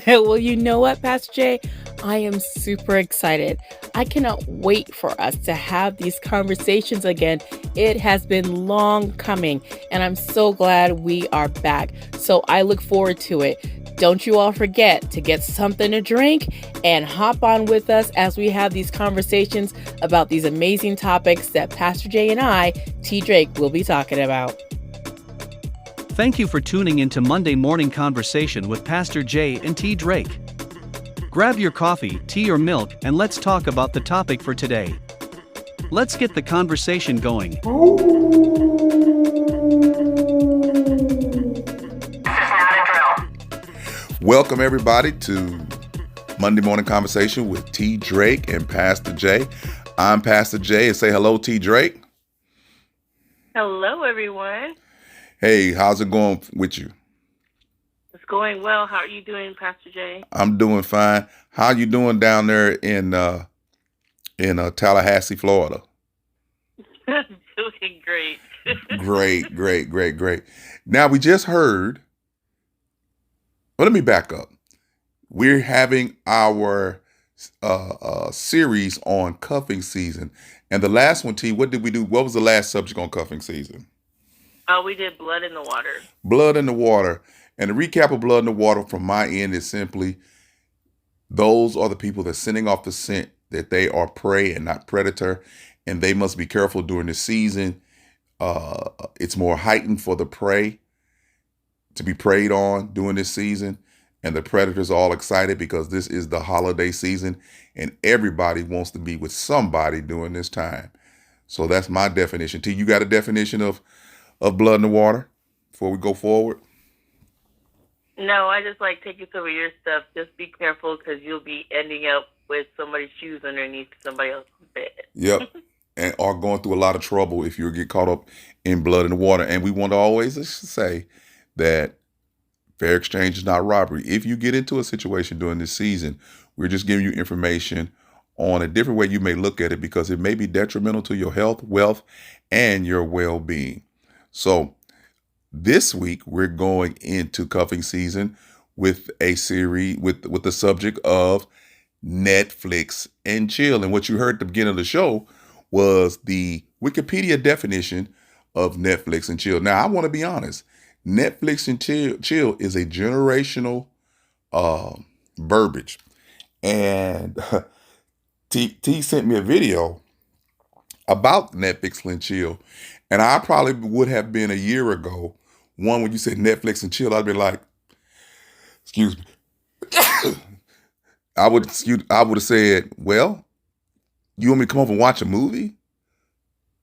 Well, you know what, Pastor Jay? I am super excited. I cannot wait for us to have these conversations again. It has been long coming, and I'm so glad we are back. So I look forward to it. Don't you all forget to get something to drink and hop on with us as we have these conversations about these amazing topics that Pastor Jay and I, T. Drake, will be talking about. Thank you for tuning into Monday Morning Conversation with Pastor Jay and T. Drake. Grab your coffee, tea, or milk, and let's talk about the topic for today. Let's get the conversation going. Welcome, everybody, to Monday Morning Conversation with T. Drake and Pastor Jay. I'm Pastor Jay, and say hello, T. Drake. Hello, everyone. Hey, how's it going with you? It's going well. How are you doing, Pastor Jay? I'm doing fine. How you doing down there in Tallahassee, Florida? Doing great. Great. Now, we just heard, well, let me back up. We're having our series on cuffing season. And the last one, T, what did we do? What was the last subject on cuffing season? We did blood in the water. Blood in the water. And the recap of blood in the water from my end is simply those are the people that's sending off the scent that they are prey and not predator. And they must be careful during the season. It's more heightened for the prey to be preyed on during this season. And the predators are all excited because this is the holiday season and everybody wants to be with somebody during this time. So that's my definition. T, you got a definition of blood in the water before we go forward? No, I just like taking some of your stuff. Just be careful because you'll be ending up with somebody's shoes underneath somebody else's bed. Yep. And are going through a lot of trouble if you get caught up in blood in the water. And we want to always say that fair exchange is not robbery. If you get into a situation during this season, we're just giving you information on a different way you may look at it because it may be detrimental to your health, wealth, and your well-being. So this week we're going into cuffing season with a series with the subject of Netflix and chill. And what you heard at the beginning of the show was the Wikipedia definition of Netflix and chill. Now, I want to be honest. Netflix and chill is a generational verbiage. And T sent me a video about Netflix and chill. And I probably would have been a year ago, one when you said Netflix and chill, I'd be like, excuse me. I would have said, well, you want me to come over and watch a movie?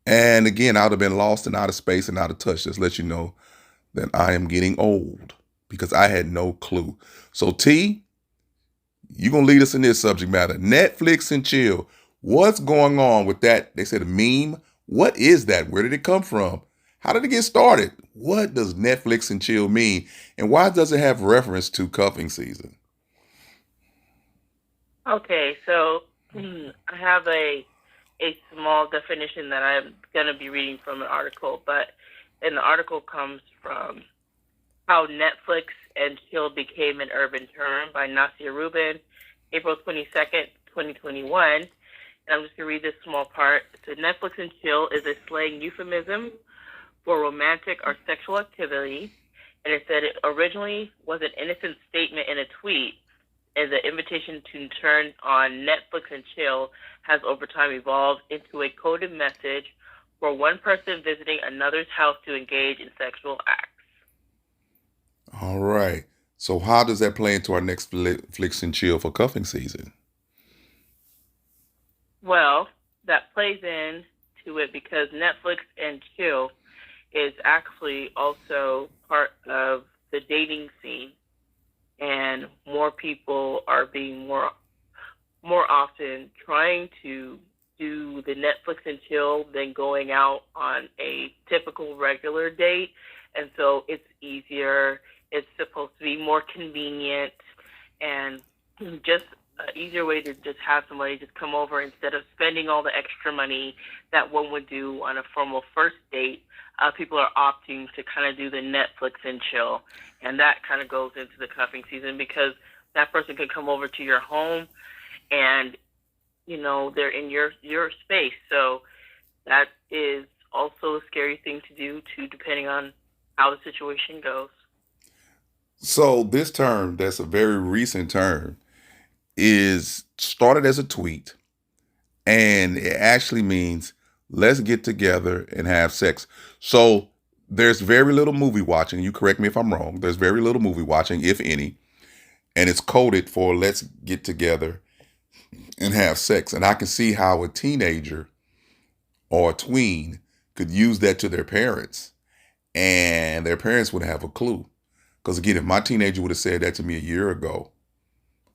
And again, I would have been lost and out of space and out of touch. Just let you know that I am getting old because I had no clue. So T, you're going to lead us in this subject matter. Netflix and chill. What's going on with that? They said a meme. What is that? Where did it come from? How did it get started? What does Netflix and chill mean? And why does it have reference to cuffing season? Okay, so I have a small definition that I'm going to be reading from an article, and the article comes from How Netflix and Chill Became an Urban Term by Nasir Rubin, April 22nd, 2021. And I'm just going to read this small part. So Netflix and chill is a slang euphemism for romantic or sexual activity. And it said it originally was an innocent statement in a tweet, and the invitation to turn on Netflix and chill has over time evolved into a coded message for one person visiting another's house to engage in sexual acts. All right. So how does that play into our next Netflix and chill for cuffing season? Well, that plays into it because Netflix and chill is actually also part of the dating scene, and more people are being more often trying to do the Netflix and chill than going out on a typical regular date. And so it's easier. It's supposed to be more convenient. And just easier way to just have somebody just come over instead of spending all the extra money that one would do on a formal first date. People are opting to kind of do the Netflix and chill, and that kind of goes into the cuffing season because that person could come over to your home, and they're in your space. So that is also a scary thing to do too, depending on how the situation goes. So this term, that's a very recent term, is started as a tweet, and it actually means let's get together and have sex. So there's very little movie watching. You correct me if I'm wrong. There's very little movie watching, if any, and it's coded for let's get together and have sex. And I can see how a teenager or a tween could use that to their parents, and their parents would have a clue. Because again, if my teenager would have said that to me a year ago,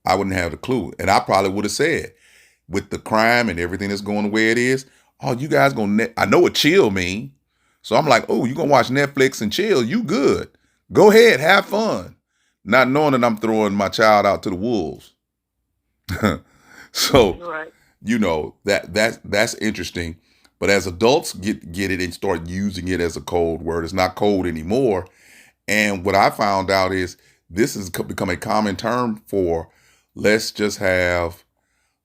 I wouldn't have the clue. And I probably would have said, with the crime and everything that's going the way it is, oh, you guys gonna, I know what chill mean. So I'm like, oh, you gonna watch Netflix and chill, you good. Go ahead, have fun. Not knowing that I'm throwing my child out to the wolves. So, Right. that's interesting. But as adults get it and start using it as a code word, it's not code anymore. And what I found out is this has become a common term for let's just have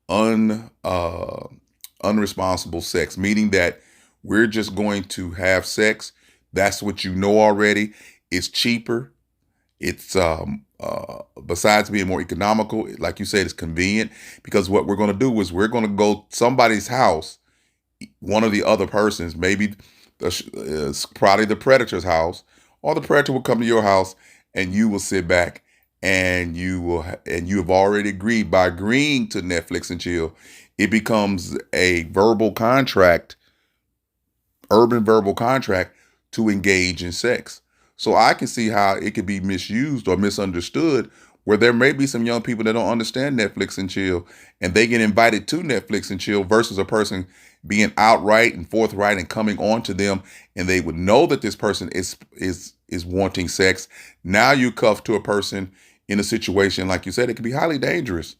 unresponsible sex, meaning that we're just going to have sex. That's what you know already. It's cheaper. It's besides being more economical, like you said, it's convenient because what we're going to do is we're going to go somebody's house, one of the other persons, maybe probably the predator's house, or the predator will come to your house, and you will sit back, and you have already agreed. By agreeing to Netflix and chill, it becomes a urban verbal contract to engage in sex. So I can see how it could be misused or misunderstood, where there may be some young people that don't understand Netflix and chill, and they get invited to Netflix and chill versus a person being outright and forthright and coming on to them, and they would know that this person is wanting sex. Now you cuff to a person in a situation, like you said, it could be highly dangerous,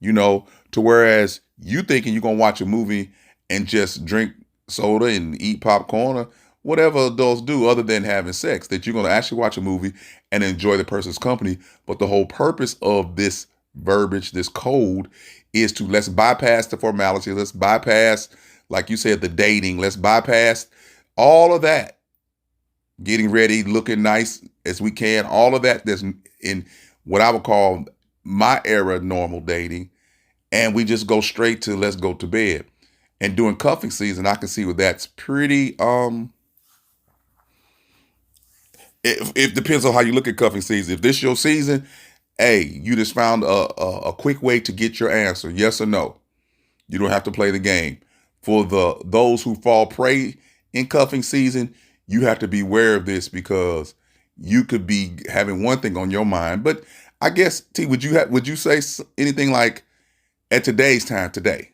to whereas you thinking you're gonna watch a movie and just drink soda and eat popcorn or whatever adults do other than having sex, that you're going to actually watch a movie and enjoy the person's company. But the whole purpose of this verbiage, this code, is to let's bypass the formality. Let's bypass, like you said, the dating. Let's bypass all of that. Getting ready, looking nice as we can. All of that that's in what I would call my era normal dating. And we just go straight to let's go to bed. And during cuffing season, I can see where that's pretty, it depends on how you look at cuffing season. If this your season, hey, you just found a quick way to get your answer, yes or no. You don't have to play the game. For those who fall prey in cuffing season, you have to be aware of this because you could be having one thing on your mind. But I guess, T, would you say anything like at today's time today?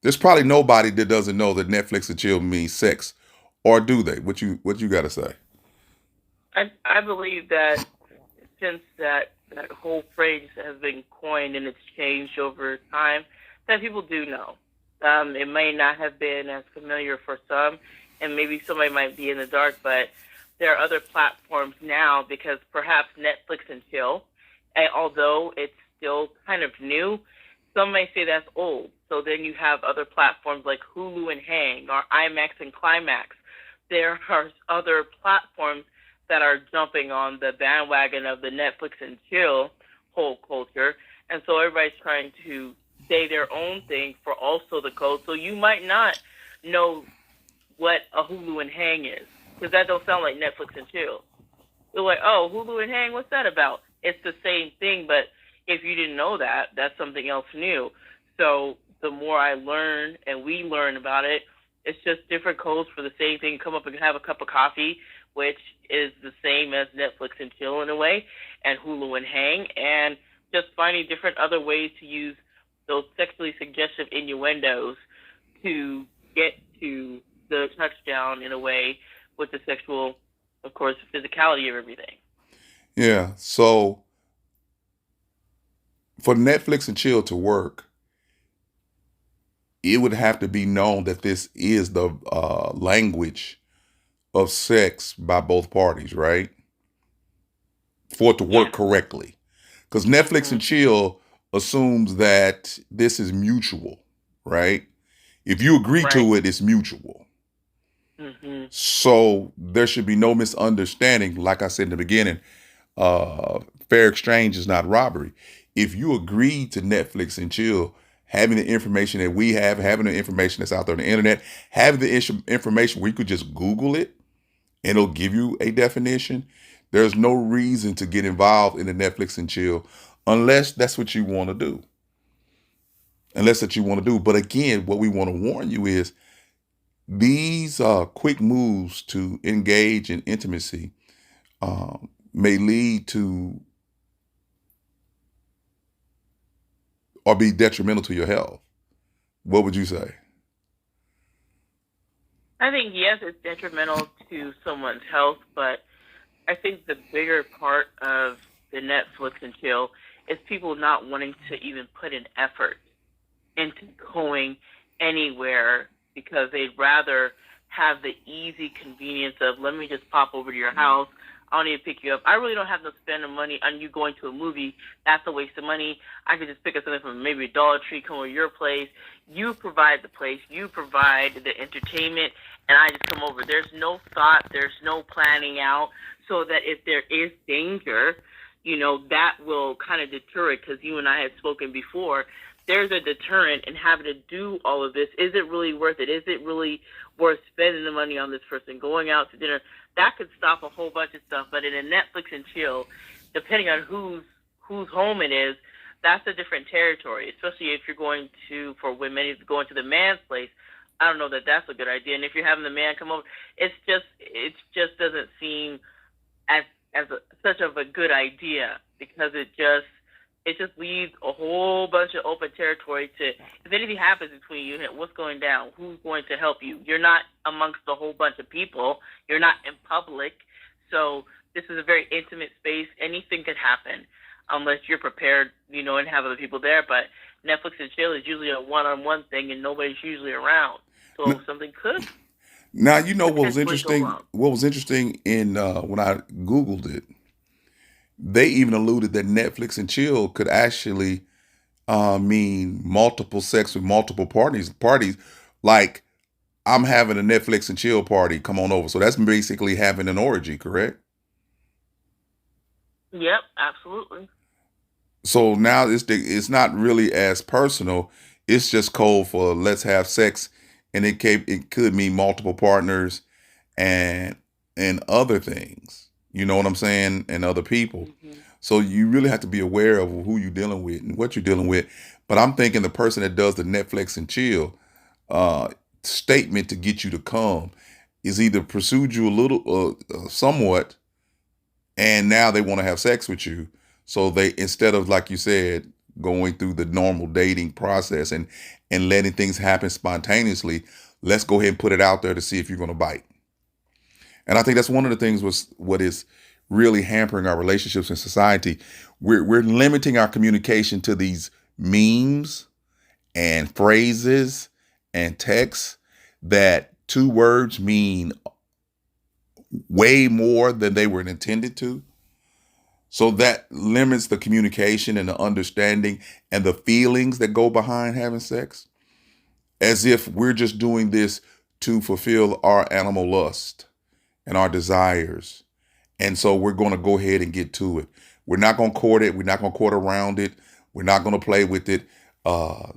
There's probably nobody that doesn't know that Netflix and chill means sex, or do they? What you got to say? I believe that since that whole phrase has been coined and it's changed over time, that people do know. It may not have been as familiar for some, and maybe somebody might be in the dark, but there are other platforms now because perhaps Netflix and chill, and although it's still kind of new, some may say that's old. So then you have other platforms like Hulu and Hang or IMAX and Climax. There are other platforms that are jumping on the bandwagon of the Netflix and chill whole culture. And so everybody's trying to say their own thing for also the code. So you might not know what a Hulu and Hang is because that don't sound like Netflix and chill. You're like, oh, Hulu and Hang, what's that about? It's the same thing, but if you didn't know that, that's something else new. So the more I learn and we learn about it, it's just different codes for the same thing. Come up and have a cup of coffee, which is the same as Netflix and chill in a way, and Hulu and Hang, and just finding different other ways to use those sexually suggestive innuendos to get to the touchdown in a way with the sexual, of course, physicality of everything. Yeah. So for Netflix and chill to work, it would have to be known that this is the language of sex by both parties, right? For it to Yeah. work correctly. Because Netflix and Mhm. chill assumes that this is mutual, right? If you agree Right. to it, it's mutual. Mhm. So there should be no misunderstanding. Like I said in the beginning, uh, fair exchange is not robbery. If you agree to Netflix and chill, having the information that we have, having the information that's out there on the internet, having the information where you could just Google it and it'll give you a definition, there's no reason to get involved in the Netflix and chill unless that's what you want to do. Unless that you want to do. But again, what we want to warn you is these quick moves to engage in intimacy may lead to or be detrimental to your health. What would you say? I think yes, it's detrimental to someone's health, but I think the bigger part of the Netflix and chill is people not wanting to even put an effort into going anywhere because they'd rather have the easy convenience of let me just pop over to your house. I don't need to pick you up. I really don't have to spend the money on you going to a movie. That's a waste of money. I could just pick up something from maybe a Dollar Tree, come over to your place. You provide the place. You provide the entertainment, and I just come over. There's no thought. There's no planning out so that if there is danger, that will kind of deter it because you and I had spoken before. There's a deterrent in having to do all of this. Is it really worth it? Is it really worth spending the money on this person, going out to dinner? That could stop a whole bunch of stuff. But in a Netflix and chill, depending on whose home it is, that's a different territory, especially if you're going to, for women, if you're going to the man's place. I don't know that that's a good idea. And if you're having the man come over, it just doesn't seem such of a good idea because it just leaves a whole bunch of open territory to, if anything happens between you, what's going down? Who's going to help you? You're not amongst a whole bunch of people. You're not in public. So this is a very intimate space. Anything could happen unless you're prepared, and have other people there. But Netflix and chill is usually a one-on-one thing, and nobody's usually around. So something could Now, you know what was potentially go interesting? wrong. What was interesting in when I Googled it, they even alluded that Netflix and chill could actually mean multiple sex with multiple parties. Parties like I'm having a Netflix and chill party. Come on over. So that's basically having an orgy, correct? Yep, absolutely. So now it's not really as personal. It's just code for let's have sex, and it could mean multiple partners and other things. You know what I'm saying? And other people. Hmm. So you really have to be aware of who you're dealing with and what you're dealing with. But I'm thinking the person that does the Netflix and chill uh, statement to get you to come is either pursued you a little, somewhat, and now they want to have sex with you. So they, instead of, like you said, going through the normal dating process and letting things happen spontaneously, let's go ahead and put it out there to see if you're going to bite. And I think that's one of the things was what is really hampering our relationships in society. We're limiting our communication to these memes and phrases and texts that two words mean way more than they were intended to. So that limits the communication and the understanding and the feelings that go behind having sex, as if we're just doing this to fulfill our animal lust and our desires. And so we're going to go ahead and get to it. We're not going to court it. We're not going to court around it. We're not going to play with it. Or,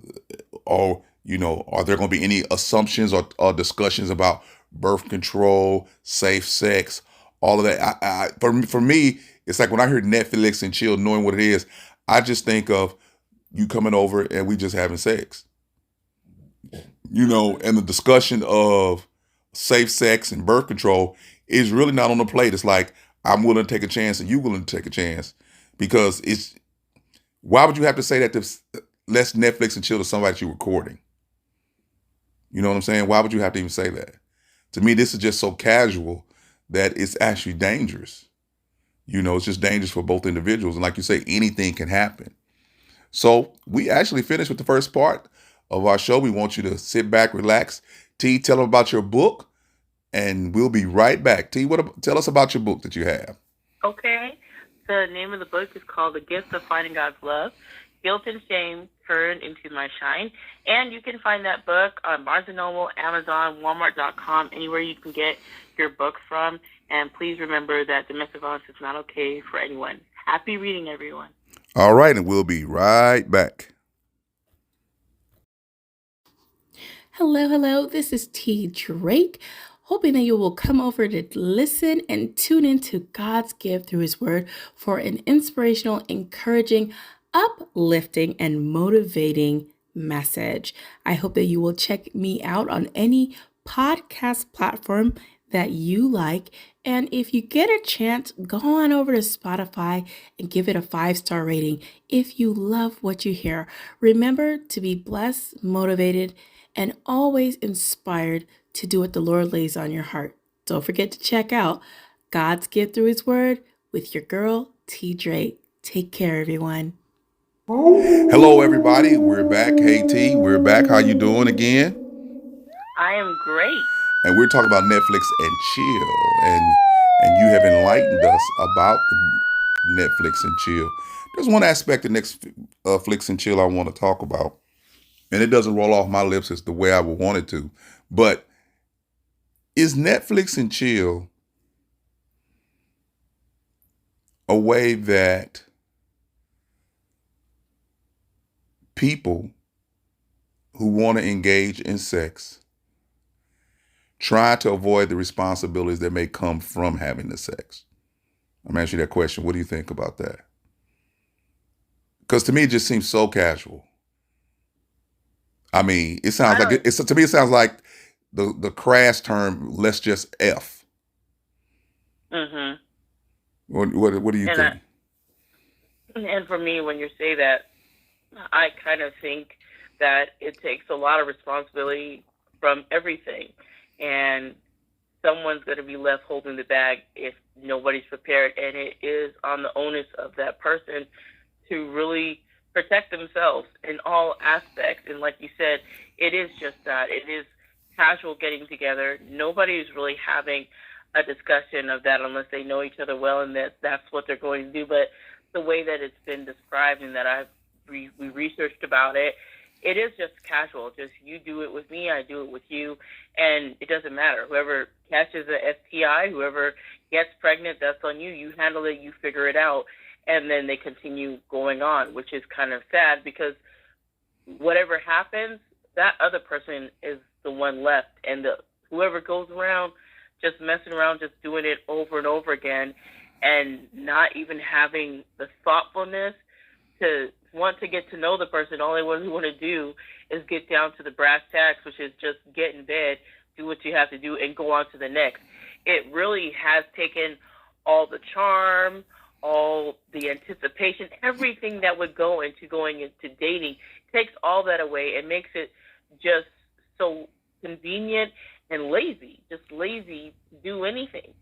are there going to be any assumptions or discussions about birth control, safe sex, all of that? For me, it's like when I hear Netflix and chill, knowing what it is, I just think of you coming over and we just having sex. And the discussion of safe sex and birth control is really not on the plate. It's like, I'm willing to take a chance and you willing to take a chance, because why would you have to say that to let's Netflix and chill to somebody that you're recording? You know what I'm saying? Why would you have to even say that? To me, this is just so casual that it's actually dangerous. It's just dangerous for both individuals. And like you say, anything can happen. So we actually finished with the first part of our show. We want you to sit back, relax. T, tell them about your book, and we'll be right back. T, tell us about your book that you have. Okay. The name of the book is called The Gift of Finding God's Love, Guilt and Shame Turned into My Shine. And you can find that book on Barnes & Noble, Amazon, Walmart.com, anywhere you can get your book from. And please remember that domestic violence is not okay for anyone. Happy reading, everyone. All right, and we'll be right back. Hello. This is T. Drake. Hoping that you will come over to listen and tune into God's gift through His Word for an inspirational, encouraging, uplifting, and motivating message. I hope that you will check me out on any podcast platform that you like. And if you get a chance, go on over to Spotify and give it a 5-star rating if you love what you hear. Remember to be blessed, motivated, and always inspired to do what the Lord lays on your heart. Don't forget to check out God's Gift Through His Word with your girl, T. Drake. Take care, everyone. Hello, everybody. We're back. Hey, T, we're back. How you doing again? I am great. And we're talking about Netflix and chill. And you have enlightened us about Netflix and chill. There's one aspect of Netflix and chill I want to talk about. And it doesn't roll off my lips as the way I would want it to. But is Netflix and chill a way that people who want to engage in sex try to avoid the responsibilities that may come from having the sex? I'm going to ask you that question. What do you think about that? Because to me, it just seems so casual. I mean, it sounds like to me. It sounds like the crass term. Let's just F. Mm-hmm. What do you think? And for me, when you say that, I kind of think that it takes a lot of responsibility from everything, and someone's going to be left holding the bag if nobody's prepared, and it is on the onus of that person to really protect themselves in all aspects. And like you said, it is just that. It is casual getting together. Nobody is really having a discussion of that unless they know each other well and that's what they're going to do. But the way that it's been described and that we researched about it, it is just casual. Just you do it with me, I do it with you, and it doesn't matter. Whoever catches a STI, whoever gets pregnant, that's on you. You handle it, you figure it out. And then they continue going on, which is kind of sad because whatever happens, that other person is the one left. And whoever goes around just messing around, just doing it over and over again and not even having the thoughtfulness to want to get to know the person. All they want to do is get down to the brass tacks, which is just get in bed, do what you have to do, and go on to the next. It really has taken all the charm, all the anticipation, everything that would go into going into dating, takes all that away and makes it just so convenient and lazy, just lazy to do anything.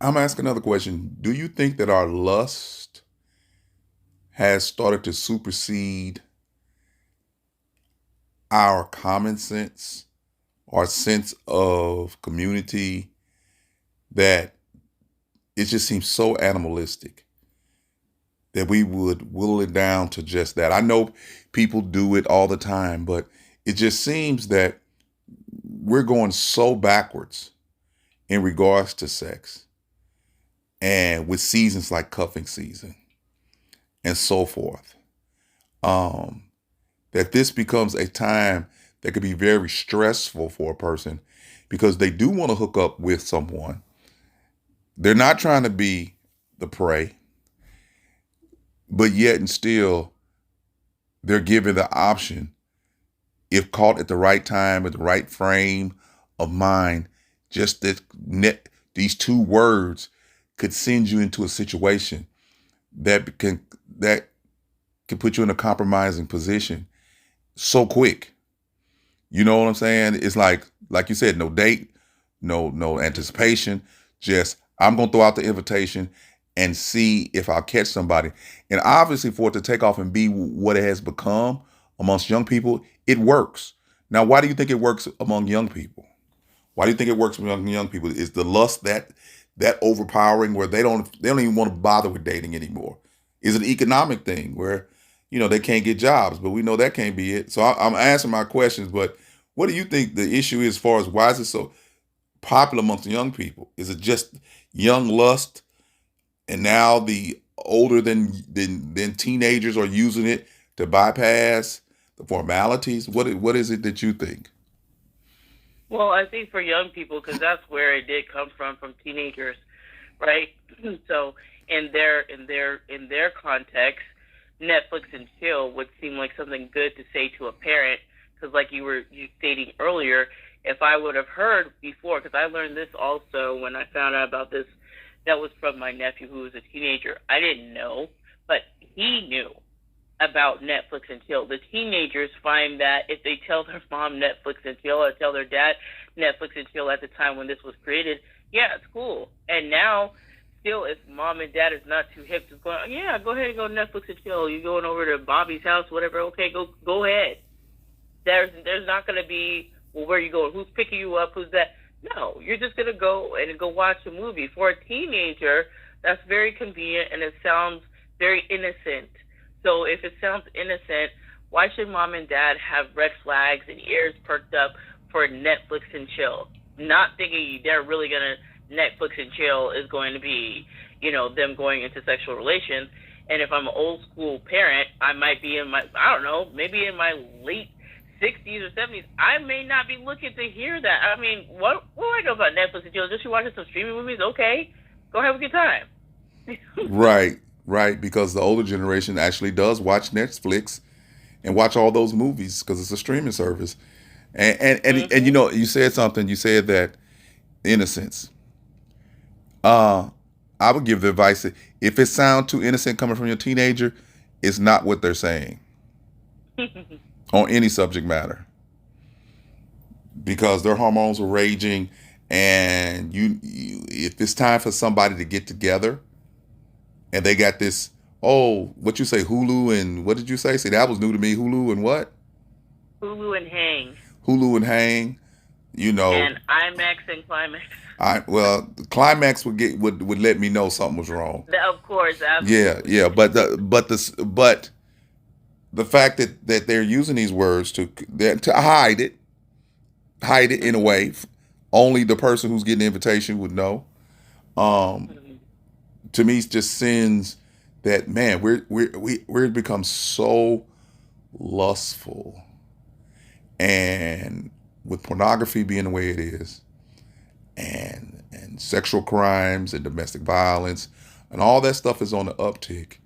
I'm asking another question. Do you think that our lust has started to supersede our common sense, our sense of community, that it just seems so animalistic that we would whittle it down to just that? I know people do it all the time, but it just seems that we're going so backwards in regards to sex, and with seasons like cuffing season and so forth, that this becomes a time that could be very stressful for a person because they do want to hook up with someone. They're not trying to be the prey, but yet and still they're given the option, if caught at the right time, at the right frame of mind, just that these two words could send you into a situation that can put you in a compromising position so quick. You know what I'm saying? It's like you said, no date, no anticipation, just I'm going to throw out the invitation and see if I'll catch somebody. And obviously, for it to take off and be what it has become amongst young people, it works. Now, why do you think it works among young people? Why do you think it works among young people? Is the lust that overpowering where they don't even want to bother with dating anymore? Is it an economic thing where they can't get jobs? But we know that can't be it. So I'm asking my questions. But what do you think the issue is as far as why is it so popular amongst young people? Is it just young lust, and now the older than teenagers are using it to bypass the formalities? What is it that you think? Well, I think for young people, because that's where it did come from teenagers, right? So in their context, Netflix and chill would seem like something good to say to a parent, because like you stating earlier, if I would have heard before, because I learned this also when I found out about this, that was from my nephew who was a teenager. I didn't know, but he knew about Netflix and chill. The teenagers find that if they tell their mom Netflix and chill or tell their dad Netflix and chill at the time when this was created, yeah, it's cool. And now, still, if mom and dad is not too hip, just going, yeah, go ahead and go Netflix and chill. You're going over to Bobby's house, whatever. Okay, go ahead. There's not going to be, well, where are you going? Who's picking you up? Who's that? No, you're just going to go and go watch a movie. For a teenager, that's very convenient, and it sounds very innocent. So if it sounds innocent, why should mom and dad have red flags and ears perked up for Netflix and chill? Not thinking they're really going to, Netflix and chill is going to be, them going into sexual relations. And if I'm an old school parent, I might be maybe in my late 60s or 70s. I may not be looking to hear that. I mean, what do I know about Netflix and chill? Just you watching some streaming movies? Okay, go have a good time. Right, because the older generation actually does watch Netflix and watch all those movies because it's a streaming service. And you said something. You said that innocence. I would give the advice that if it sounds too innocent coming from your teenager, it's not what they're saying on any subject matter, because their hormones are raging, and if it's time for somebody to get together, and they got this, what you say, Hulu and what did you say? See, that was new to me. Hulu and what? Hulu and Hang. Hulu and Hang, And IMAX and Climax. Climax would let me know something was wrong. Of course, absolutely. Yeah. But the fact that they're using these words to hide it in a way, only the person who's getting the invitation would know. To me, it just sends that, man, we're become so lustful, and with pornography being the way it is, and sexual crimes and domestic violence and all that stuff is on the uptick.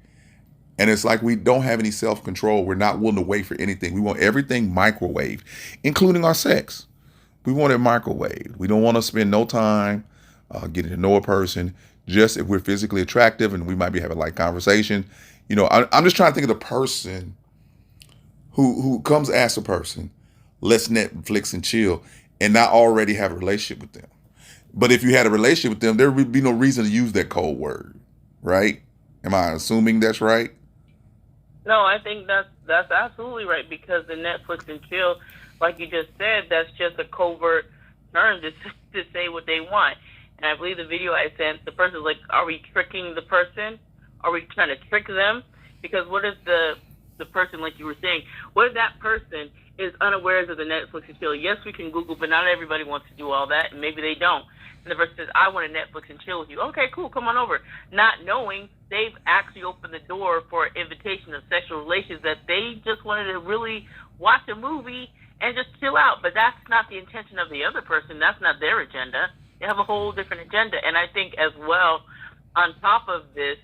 And it's like we don't have any self-control. We're not willing to wait for anything. We want everything microwaved, including our sex. We want it microwaved. We don't want to spend no time getting to know a person, just if we're physically attractive and we might be having like conversation. I'm just trying to think of the person who comes ask a person, let's Netflix and chill, and not already have a relationship with them. But if you had a relationship with them, there would be no reason to use that code word, right? Am I assuming that's right? No, I think that's absolutely right, because the Netflix and chill, like you just said, that's just a covert term to say what they want. And I believe the video I sent, the person's like, are we tricking the person? Are we trying to trick them? Because what if the person, like you were saying, what if that person is unaware of the Netflix and chill? Yes, we can Google, but not everybody wants to do all that, and maybe they don't. And the person says, I want to Netflix and chill with you. Okay, cool, come on over. Not knowing they've actually opened the door for an invitation of sexual relations, that they just wanted to really watch a movie and just chill out. But that's not the intention of the other person. That's not their agenda. They have a whole different agenda. And I think as well, on top of this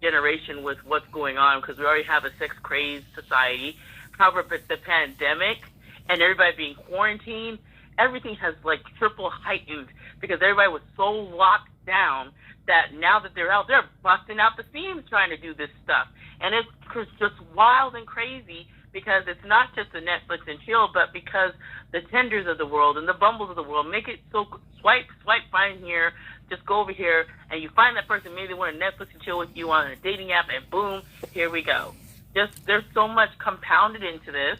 generation with what's going on, because we already have a sex-crazed society, however, but the pandemic and everybody being quarantined, everything has like triple heightened, because everybody was so locked down that now that they're out, they're busting out the seams trying to do this stuff. And it's just wild and crazy because it's not just the Netflix and chill, but because the Tenders of the world and the Bumbles of the world make it so swipe, find here, just go over here, and you find that person, maybe they want to Netflix and chill with you on a dating app, and boom, here we go. Just there's so much compounded into this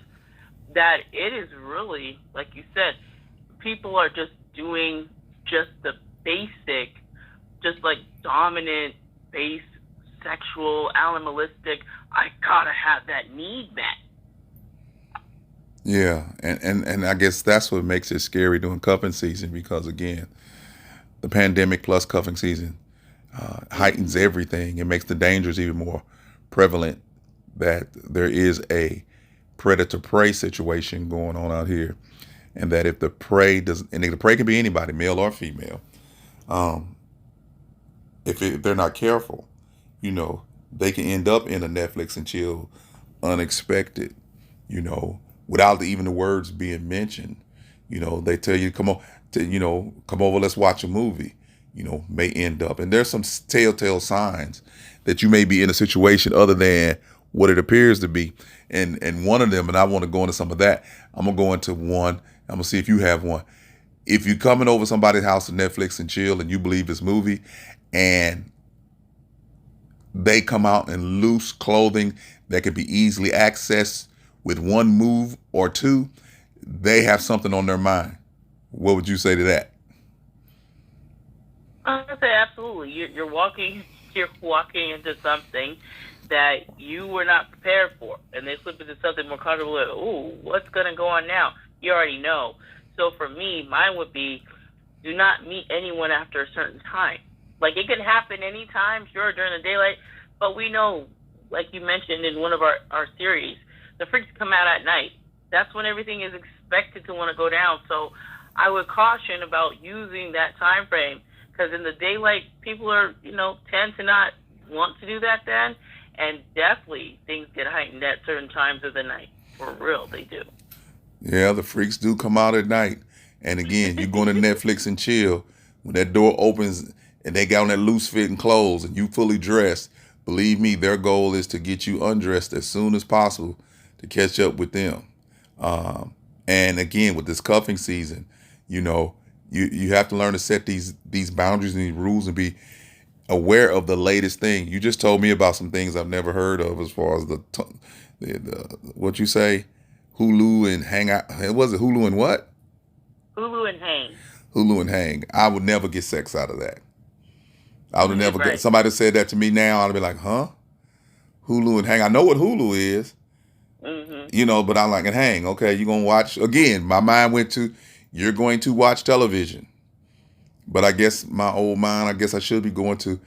that it is really, like you said, people are just doing just the basic, just like dominant, base, sexual, animalistic, I gotta have that need met. Yeah, and I guess that's what makes it scary during cuffing season, because again, the pandemic plus cuffing season heightens everything. It makes the dangers even more prevalent, that there is a predator-prey situation going on out here, and that if the prey doesn't, and the prey can be anybody, male or female, if they're not careful, they can end up in a Netflix and chill, unexpected, without even the words being mentioned. They tell you, come over, let's watch a movie, may end up. And there's some telltale signs that you may be in a situation other than what it appears to be. And one of them, and I want to go into some of that, I'm going to go into one. I'm going to see if you have one. If you're coming over somebody's house to Netflix and chill and you believe this movie, and they come out in loose clothing that can be easily accessed with one move or two, they have something on their mind. What would you say to that? I would say absolutely. You're walking into something that you were not prepared for, and they slip into something more comfortable. Like, ooh, what's going to go on now? You already know. So for me, mine would be, do not meet anyone after a certain time. Like, it can happen anytime, sure, during the daylight, but we know, like you mentioned in one of our series, the freaks come out at night. That's when everything is expected to want to go down. So I would caution about using that time frame, because in the daylight, people are, tend to not want to do that then, and definitely things get heightened at certain times of the night. For real, they do. Yeah, the freaks do come out at night. And again, you're going to Netflix and chill. When that door opens and they got on that loose-fitting clothes and you fully dressed, believe me, their goal is to get you undressed as soon as possible to catch up with them. And again, with this cuffing season, you have to learn to set these boundaries and these rules and be aware of the latest thing. You just told me about some things I've never heard of, as far as the what you say, Hulu and hang out. Was it Hulu and what? Hulu and hang. Hulu and hang. I would never get sex out of that. I would never Right. get. Somebody said that to me now, I'd be like, huh? Hulu and hang. I know what Hulu is, but I'm like, and hang. Okay, you're gonna watch again. My mind went to, you're going to watch television. But I guess my old mind, I guess I should be going to,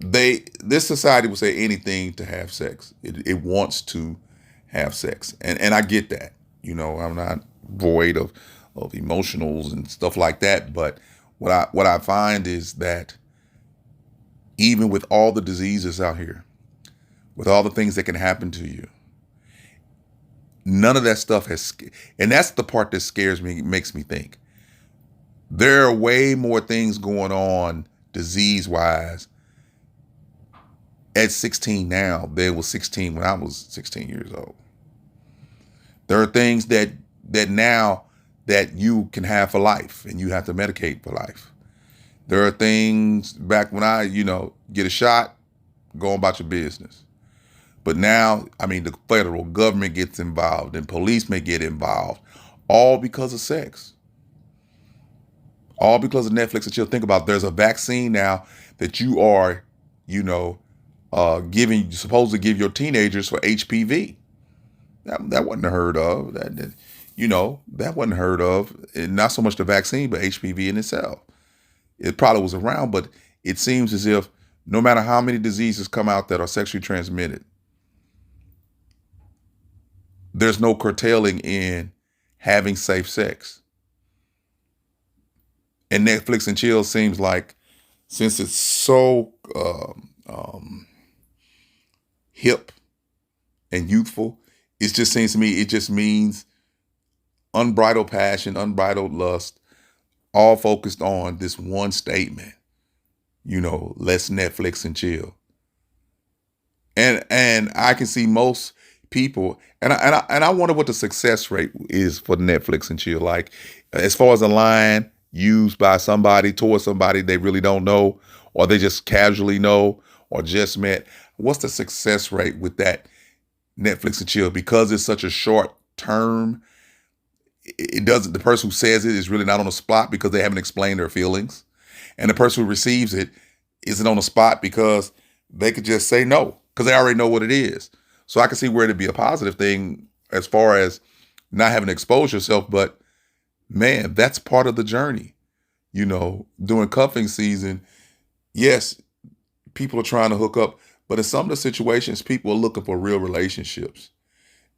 this society will say anything to have sex. It wants to have sex. And I get that. I'm not void of emotionals and stuff like that. But what I find is that even with all the diseases out here, with all the things that can happen to you, none of that stuff and that's the part that scares me, makes me think. There are way more things going on disease-wise at 16 now than was 16 when I was 16 years old. There are things that now that you can have for life and you have to medicate for life. There are things back when I, get a shot, go about your business. But now, the federal government gets involved and police may get involved, all because of sex. All because of Netflix and chill. Think about, there's a vaccine now that you are, supposed to give your teenagers for HPV. That wasn't heard of. That wasn't heard of. And not so much the vaccine, but HPV in itself. It probably was around, but it seems as if no matter how many diseases come out that are sexually transmitted, there's no curtailing in having safe sex. And Netflix and chill seems like, since it's so hip and youthful, it just seems to me, it just means unbridled passion, unbridled lust, all focused on this one statement, let's Netflix and chill. And I can see most people, and I wonder what the success rate is for Netflix and chill. Like, as far as a line used by somebody towards somebody they really don't know, or they just casually know, or just met. What's the success rate with that Netflix and chill? Because it's such a short term, it doesn't. The person who says it is really not on the spot because they haven't explained their feelings, and the person who receives it isn't on the spot because they could just say no because they already know what it is. So I can see where it'd be a positive thing as far as not having to expose yourself, but man, that's part of the journey. During cuffing season, yes, people are trying to hook up, but in some of the situations, people are looking for real relationships.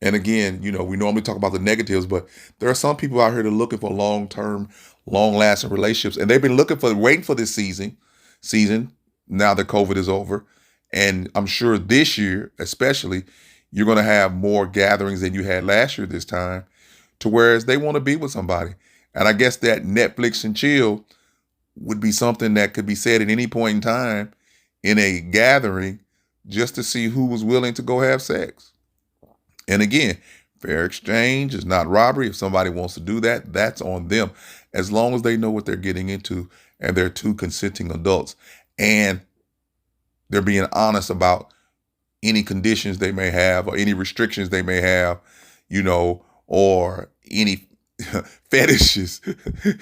And again, we normally talk about the negatives, but there are some people out here that are looking for long-term, long-lasting relationships, and they've been waiting for this season. Now that COVID is over, and I'm sure this year, especially, you're going to have more gatherings than you had last year this time, to whereas they want to be with somebody. And I guess that Netflix and chill would be something that could be said at any point in time in a gathering just to see who was willing to go have sex. And again, fair exchange is not robbery. If somebody wants to do that, that's on them, as long as they know what they're getting into and they're two consenting adults and they're being honest about any conditions they may have or any restrictions they may have, or any fetishes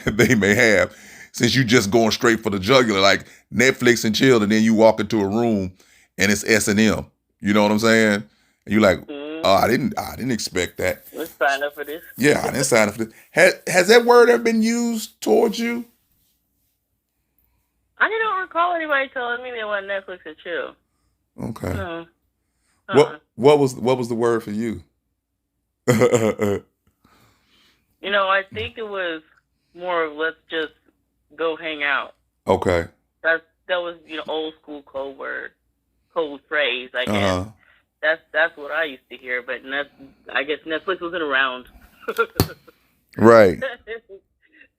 they may have, since you just going straight for the jugular, like Netflix and chill, and then you walk into a room and it's S&M. You know what I'm saying? And you're like, oh, I didn't expect that. Let's sign up for this. Yeah, I didn't sign up for this. Has that word ever been used towards you? I don't recall anybody telling me they want Netflix and chill. Okay. No. What was the word for you? I think it was more of let's just go hang out. Okay. That was old school code phrase, I guess. That's what I used to hear, but I guess Netflix wasn't around. Right.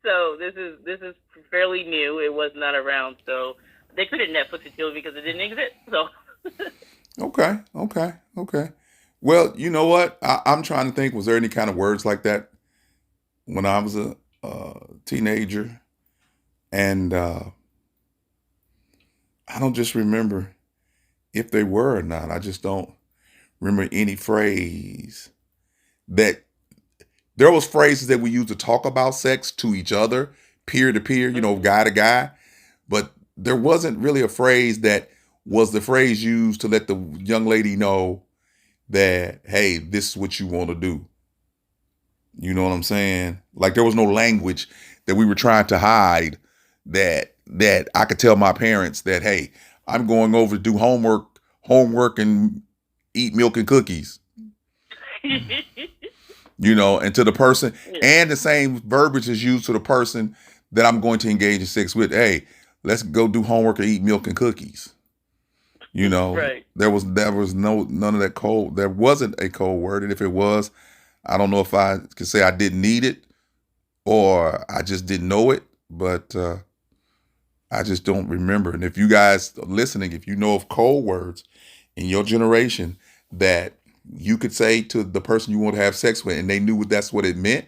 So this is fairly new. It was not around, so they couldn't Netflix and chill because it didn't exist. So. Okay. Well, you know what? I'm trying to think. Was there any kind of words like that when I was a teenager? And I don't just remember if they were or not. I just don't remember any phrase that. There was phrases that we used to talk about sex to each other, peer to peer, guy to guy. But there wasn't really a phrase that was the phrase used to let the young lady know that, hey, this is what you want to do. You know what I'm saying? Like, there was no language that we were trying to hide that I could tell my parents that, hey, I'm going over to do homework and eat milk and cookies. And to the person, and the same verbiage is used to the person that I'm going to engage in sex with. Hey, let's go do homework and eat milk and cookies. Right. There was none of that code. There wasn't a code word, and if it was, I don't know if I could say I didn't need it or I just didn't know it, but I just don't remember. And if you guys are listening, if you know of code words in your generation that you could say to the person you want to have sex with and they knew that's what it meant,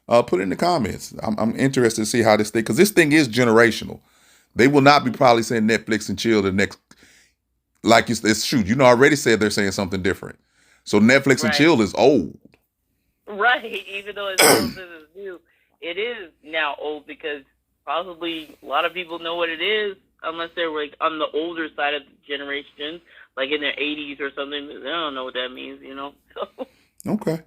put it in the comments. I'm interested to see how this thing, because this thing is generational. They will not be probably saying Netflix and chill the next, like it's shoot. Already said they're saying something different. So Netflix and chill is old. Right. Even though it's old, this is new. It is now old because probably a lot of people know what it is, unless they're like on the older side of the generation, like in their 80s or something. They don't know what that means, So. Okay.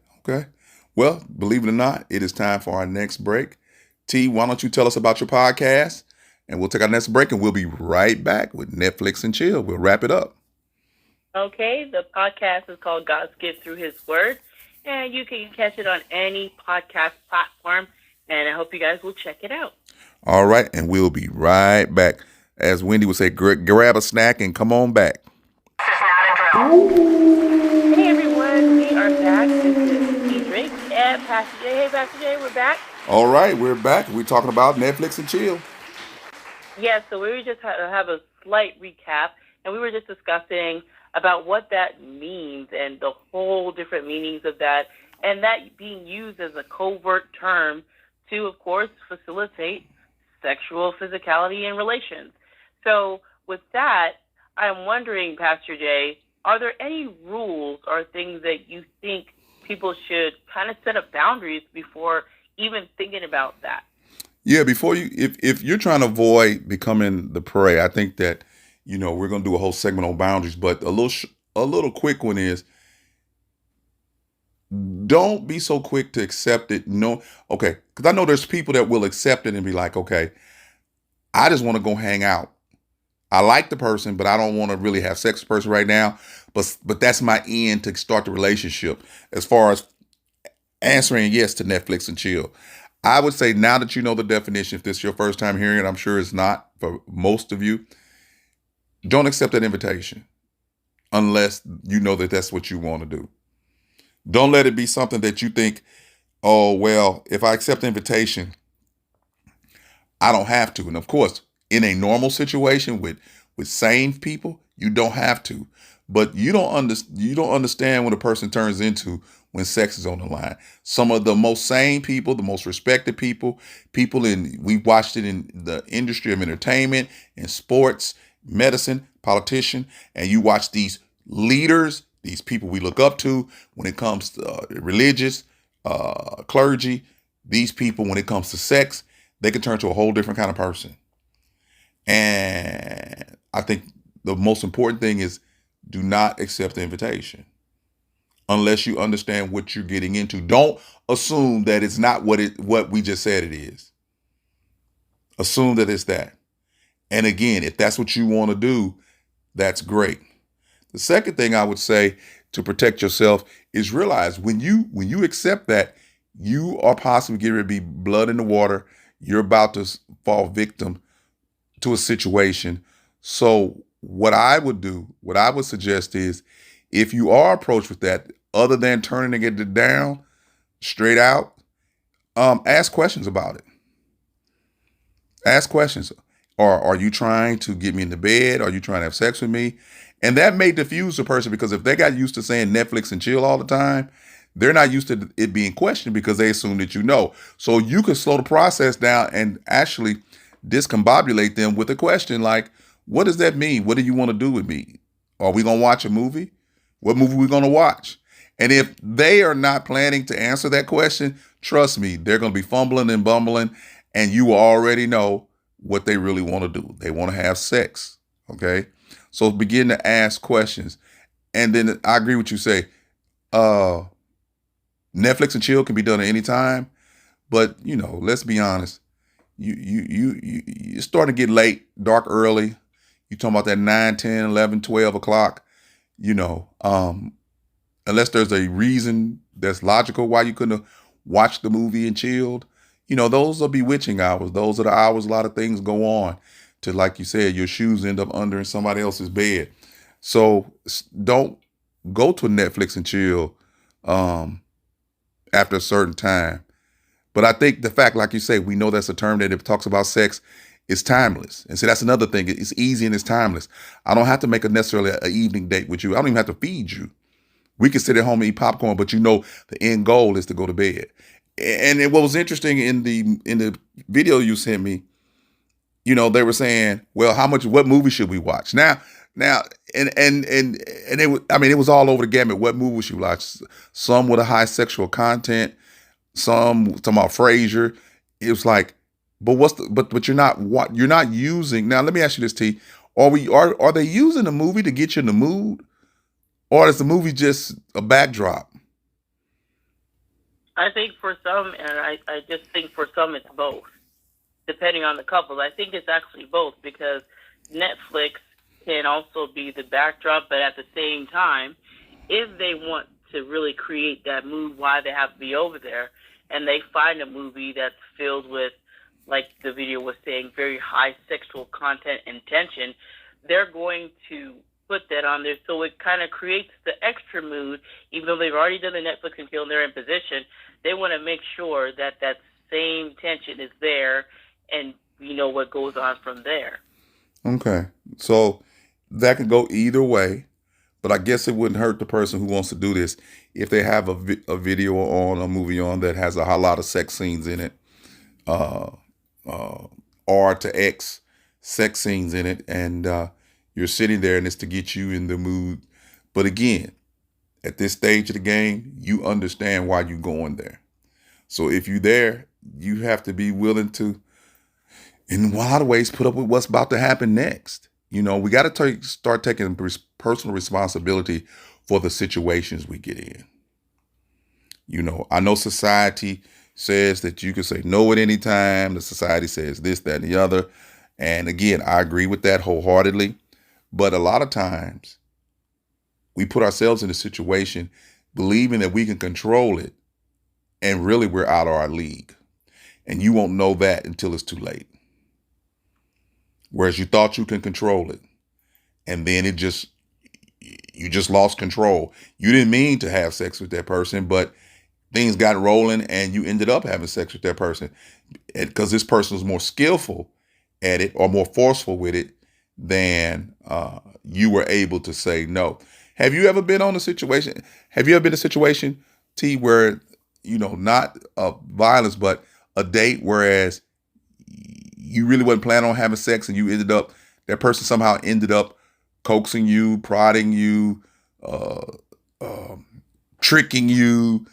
Well, believe it or not, it is time for our next break. T, why don't you tell us about your podcast? And we'll take our next break and we'll be right back with Netflix and chill. We'll wrap it up. Okay, the podcast is called God's Gift Through His Word, and you can catch it on any podcast platform, and I hope you guys will check it out. All right, and we'll be right back. As Wendy would say, grab a snack and come on back. This is not a drill. Hey everyone, we are back. This is T. Drake and Pastor J. Hey Pastor J, we're back. All right, we're back. We're talking about Netflix and chill. Yeah, so we just have a slight recap, and we were just discussing about what that means and the whole different meanings of that, and that being used as a covert term to, of course, facilitate sexual physicality in relations. So with that, I'm wondering, Pastor Jay, are there any rules or things that you think people should kind of set up boundaries before even thinking about that? Yeah, before you, if you're trying to avoid becoming the prey, I think that we're going to do a whole segment on boundaries. But a little quick one is, don't be so quick to accept it. No, okay, because I know there's people that will accept it and be like, okay, I just want to go hang out. I like the person, but I don't want to really have sex with the person right now. But that's my end to start the relationship. As far as answering yes to Netflix and chill, I would say, now that you know the definition, if this is your first time hearing it, I'm sure it's not for most of you, don't accept that invitation unless you know that that's what you want to do. Don't let it be something that you think, oh, well, if I accept the invitation, I don't have to. And of course, in a normal situation with sane people, you don't have to. But you don't understand what a person turns into when sex is on the line. Some of the most sane people, the most respected people we've watched it in the industry of entertainment, in sports, medicine, politician, and you watch these leaders, these people we look up to when it comes to religious, clergy, these people, when it comes to sex, they can turn to a whole different kind of person. And I think the most important thing is, do not accept the invitation unless you understand what you're getting into. Don't assume that it's not what we just said it is. Assume that it's that. And again, if that's what you want to do, that's great. The second thing I would say to protect yourself is realize when you accept that, you are possibly getting ready to be blood in the water. You're about to fall victim to a situation. So what I would suggest is, if you are approached with that, other than turning it down straight out, ask questions about it. Ask questions. Or are you trying to get me into bed? Are you trying to have sex with me? And that may diffuse the person, because if they got used to saying Netflix and chill all the time, they're not used to it being questioned because they assume that you know. So you can slow the process down and actually discombobulate them with a question like, what does that mean? What do you want to do with me? Are we going to watch a movie? What movie are we going to watch? And if they are not planning to answer that question, trust me, they're going to be fumbling and bumbling, and you already know what they really want to do. They want to have sex, okay? So begin to ask questions. And then I agree with you, say, Netflix and chill can be done at any time, but, let's be honest. You're starting to get late, dark early. You're talking about that 9, 10, 11, 12 o'clock, unless there's a reason that's logical why you couldn't have watched the movie and chilled. Those are bewitching hours. Those are the hours a lot of things go on to, like you said, your shoes end up under in somebody else's bed. So don't go to Netflix and chill after a certain time. But I think the fact, like you say, we know that's a term that it talks about sex, is timeless. And so that's another thing. It's easy and it's timeless. I don't have to make necessarily an evening date with you. I don't even have to feed you. We can sit at home and eat popcorn, but the end goal is to go to bed. And what was interesting in the video you sent me, they were saying, well, what movie should we watch? Now, and it was all over the gamut. What movie should we watch? Some with a high sexual content, some talking about Frasier. It was like, but you're not using. Now, let me ask you this, T. Are they using the movie to get you in the mood? Or is the movie just a backdrop? I think for some, and I just think for some it's both, depending on the couple. I think it's actually both, because Netflix can also be the backdrop, but at the same time, if they want to really create that mood, why they have to be over there, and they find a movie that's filled with, like the video was saying, very high sexual content and tension, they're going to put that on there, so it kind of creates the extra mood. Even though they've already done the Netflix and chill and they're in position, they want to make sure that that same tension is there, and what goes on from there. Okay, so that could go either way, But I guess it wouldn't hurt the person who wants to do this if they have a video on, a movie on that has a whole lot of sex scenes in it, uh, uh, R to X sex scenes in it, and you're sitting there and it's to get you in the mood. But again, at this stage of the game, you understand why you're going there. So if you're there, you have to be willing to, in a lot of ways, put up with what's about to happen next. We got to start taking personal responsibility for the situations we get in. I know society says that you can say no at any time. The society says this, that, and the other. And again, I agree with that wholeheartedly. But a lot of times we put ourselves in a situation believing that we can control it. And really we're out of our league. And you won't know that until it's too late. Whereas you thought you can control it. And then you just lost control. You didn't mean to have sex with that person, but things got rolling and you ended up having sex with that person because this person was more skillful at it or more forceful with it than you were able to say no. Have you ever been in a situation, T, where, not violence, but a date, whereas you really wasn't planning on having sex and that person somehow ended up coaxing you, prodding you, tricking you,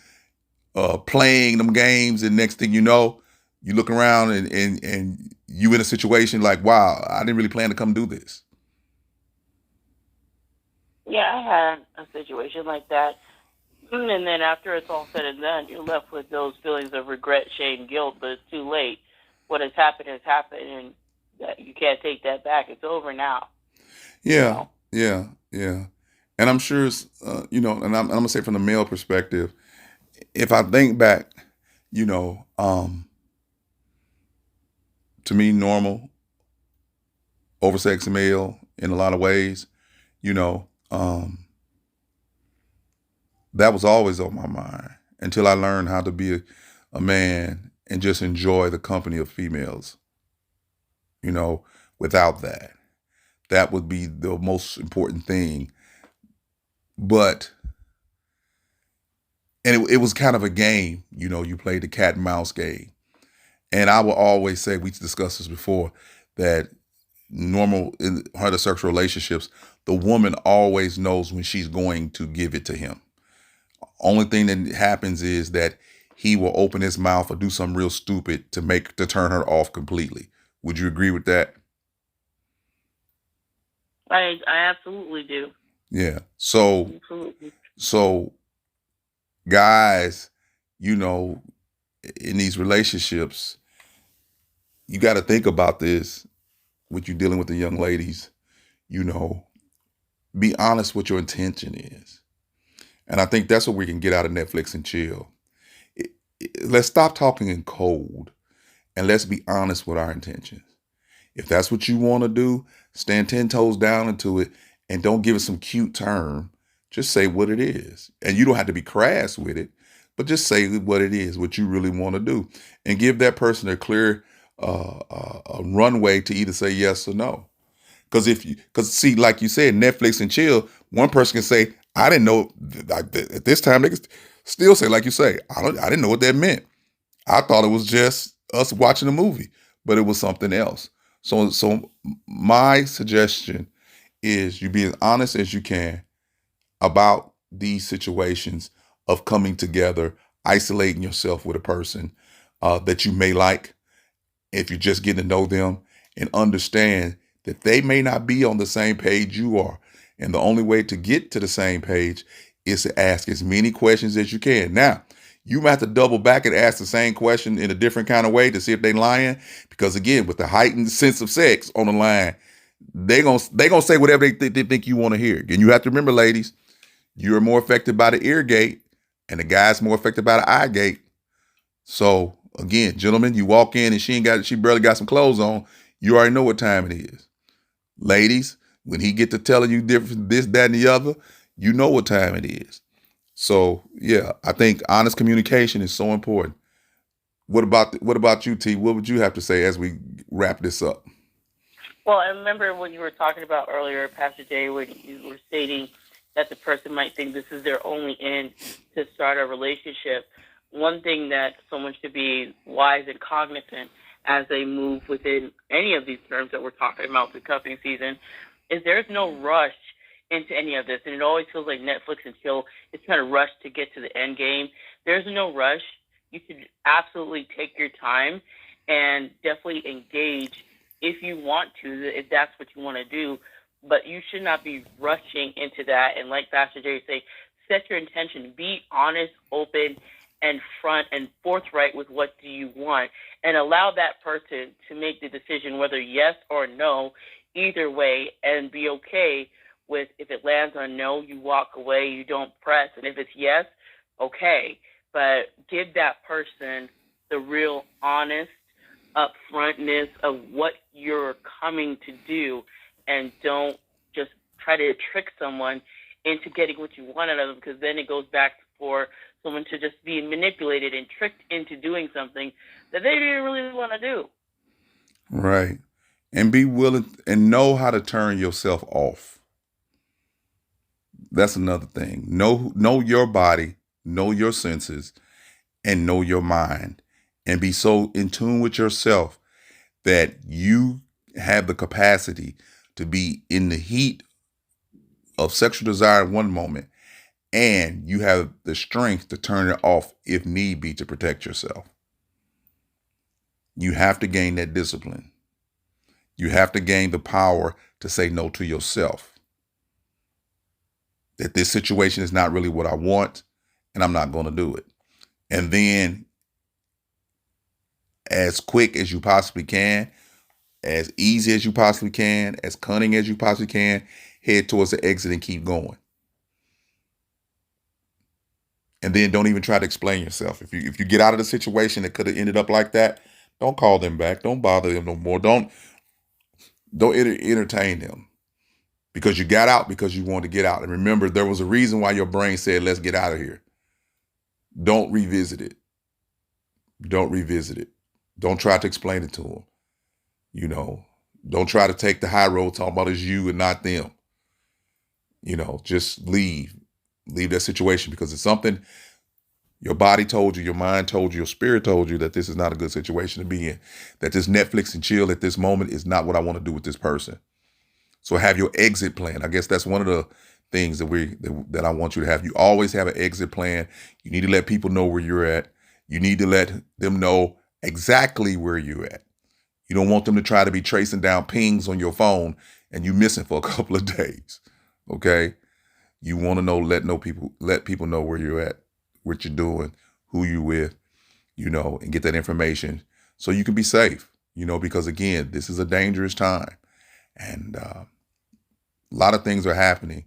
playing them games, and next thing you know, you look around and you in a situation like, wow, I didn't really plan to come do this. Yeah, I had a situation like that. And then after it's all said and done, you're left with those feelings of regret, shame, guilt, but it's too late. What has happened, and that you can't take that back. It's over now. Yeah, yeah. And I'm sure, and I'm going to say from the male perspective, if I think back, to me, normal, oversexed male in a lot of ways, that was always on my mind until I learned how to be a man and just enjoy the company of females. Without that, that would be the most important thing. But, and it was kind of a game, you played the cat and mouse game. And I will always say, we discussed this before, that normal in heterosexual relationships, the woman always knows when she's going to give it to him. Only thing that happens is that he will open his mouth or do something real stupid to turn her off completely. Would you agree with that? I absolutely do. Yeah. So guys, in these relationships, you got to think about this when you're dealing with the young ladies. Be honest what your intention is. And I think that's what we can get out of Netflix and chill. Let's stop talking in code and let's be honest with our intentions. If that's what you want to do, stand 10 toes down into it and don't give it some cute term. Just say what it is. And you don't have to be crass with it, but just say what it is, what you really want to do, and give that person a clear a runway to either say yes or no. Because see, like you said, Netflix and chill, one person can say, I didn't know, at this time, they can still say, like you say, I didn't know what that meant. I thought it was just us watching a movie, but it was something else. So my suggestion is you be as honest as you can about these situations of coming together, isolating yourself with a person that you may like, if you're just getting to know them, and understand that they may not be on the same page you are. And the only way to get to the same page is to ask as many questions as you can. Now, you might have to double back and ask the same question in a different kind of way to see if they're lying. Because again, with the heightened sense of sex on the line, they gonna say whatever they think you want to hear. And you have to remember, ladies, you're more affected by the ear gate and the guy's more affected by the eye gate. So again, gentlemen, you walk in and she barely got some clothes on. You already know what time it is. Ladies, when he get to telling you different this, that, and the other, you know what time it is. So yeah, I think honest communication is so important. What about you, T? What would you have to say as we wrap this up? Well, I remember when you were talking about earlier, Pastor Jay, when you were stating that the person might think this is their only end to start a relationship. One thing that someone should be wise and cognizant as they move within any of these terms that we're talking about, the cuffing season, is there's no rush into any of this. And it always feels like Netflix and chill is trying to rush to get to the end game. There's no rush. You should absolutely take your time and definitely engage if you want to, if that's what you want to do. But you should not be rushing into that. And like Pastor Jerry say, set your intention. Be honest, open, and front and forthright with what do you want. And allow that person to make the decision whether yes or no, either way, and be okay with if it lands on no, you walk away, you don't press. And if it's yes, okay. But give that person the real honest upfrontness of what you're coming to do, and don't just try to trick someone into getting what you want out of them, because then it goes back for someone to just be manipulated and tricked into doing something that they didn't really want to do. Right. And be willing and know how to turn yourself off. That's another thing. Know your body, know your senses, and know your mind. And be so in tune with yourself that you have the capacity to be in the heat of sexual desire in one moment, and you have the strength to turn it off if need be to protect yourself. You have to gain that discipline. You have to gain the power to say no to yourself. That this situation is not really what I want, and I'm not going to do it. And then, as quick as you possibly can, as easy as you possibly can, as cunning as you possibly can, head towards the exit and keep going. And then don't even try to explain yourself. If you get out of the situation that could have ended up like that, don't call them back. Don't bother them no more. Don't entertain them, because you got out because you wanted to get out. And remember, there was a reason why your brain said, let's get out of here. Don't revisit it. Don't revisit it. Don't try to explain it to them. Don't try to take the high road talking about it's you and not them. Just leave that situation, because it's something your body told you, your mind told you, your spirit told you that this is not a good situation to be in, that this Netflix and chill at this moment is not what I want to do with this person. So have your exit plan. I guess that's one of the things that I want you to have. You always have an exit plan. You need to let people know where you're at. You need to let them know exactly where you're at. You don't want them to try to be tracing down pings on your phone and you missing for a couple of days. Okay? You want to let people know where you're at, what you're doing, who you're with, and get that information so you can be safe, because again, this is a dangerous time, and a lot of things are happening.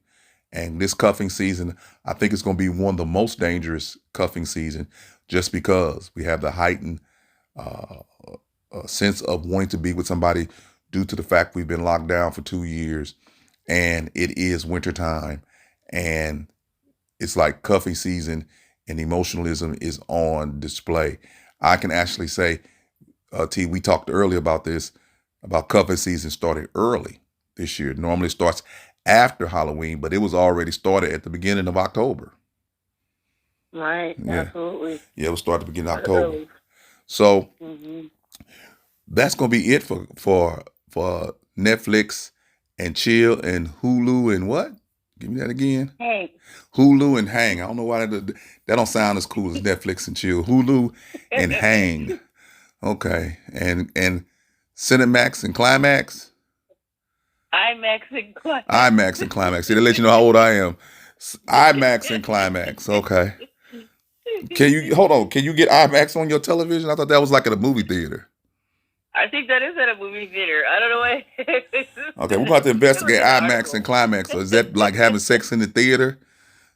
And this cuffing season, I think it's going to be one of the most dangerous cuffing season, just because we have the heightened sense of wanting to be with somebody due to the fact we've been locked down for 2 years, and it is wintertime, and it's like cuffing season, and emotionalism is on display. I can actually say, T, we talked earlier about this, about cuffing season started early this year. Normally it starts after Halloween, but it was already started at the beginning of October. Right, Yeah. absolutely. Yeah, it was started at the beginning of October. So that's going to be it for Netflix and chill and Hulu and what? Give me that again. Hang. Hulu and hang. I don't know why that don't sound as cool as Netflix and chill. Hulu and hang. Okay. And Cinemax and Climax. IMAX and Climax. IMAX and Climax. See, they let you know how old I am. IMAX and Climax. Okay. Can you get IMAX on your television? I thought that was like at a movie theater. I think that is at a movie theater. I don't know why. Okay, we're about to investigate IMAX and Climax. So is that like having sex in the theater?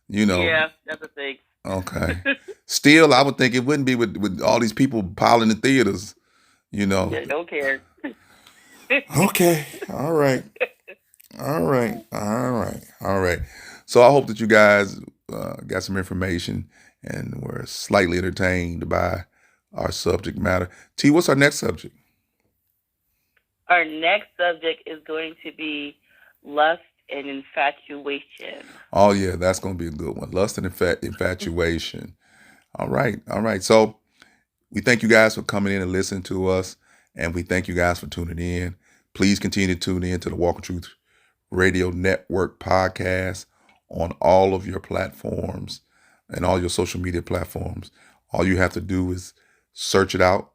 Yeah, that's a thing. Okay. Still, I would think it wouldn't be with all these people piling in theaters. Yeah, don't care. Okay. All right. So I hope that you guys got some information and were slightly entertained by our subject matter. T, what's our next subject? Our next subject is going to be lust and infatuation. Oh yeah, that's gonna be a good one. Lust and infatuation. All right, all right. So we thank you guys for coming in and listening to us, and we thank you guys for tuning in. Please continue to tune in to the Walk in Truth Radio Network podcast on all of your platforms and all your social media platforms. All you have to do is search it out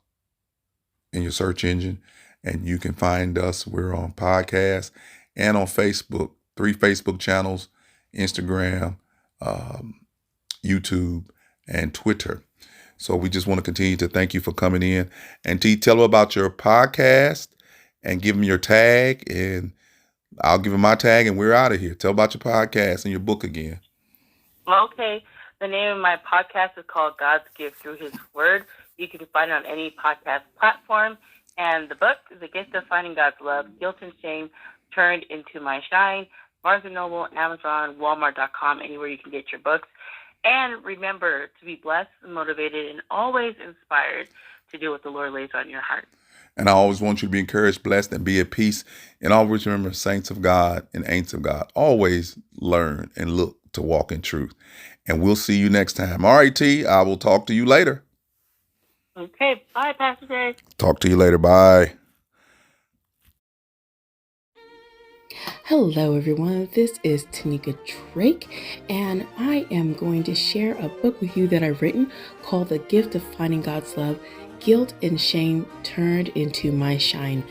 in your search engine, and you can find us. We're on podcast and on Facebook, 3 Facebook channels, Instagram, YouTube, and Twitter. So we just want to continue to thank you for coming in. And T, tell them about your podcast and give them your tag, and I'll give them my tag, and we're out of here. Tell about your podcast and your book again. Okay. The name of my podcast is called God's Gift Through His Word. You can find it on any podcast platform. And the book is The Gift of Finding God's Love, Guilt and Shame Turned into My Shine. Barnes & Noble, Amazon, Walmart.com, anywhere you can get your books. And remember to be blessed, motivated, and always inspired to do what the Lord lays on your heart. And I always want you to be encouraged, blessed, and be at peace. And always remember, saints of God and ain'ts of God, always learn and look to walk in truth. And we'll see you next time. All right, T, I will talk to you later. Okay, bye, Pastor Jay. Talk to you later. Bye. Hello, everyone. This is Tanika Drake, and I am going to share a book with you that I've written called The Gift of Finding God's Love, Guilt and Shame Turned into My Shine.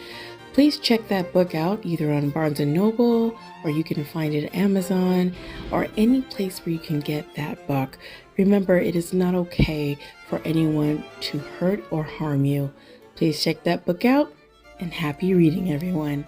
Please check that book out either on Barnes & Noble, or you can find it at Amazon, or any place where you can get that book. Remember, it is not okay for anyone to hurt or harm you. Please check that book out, and happy reading, everyone.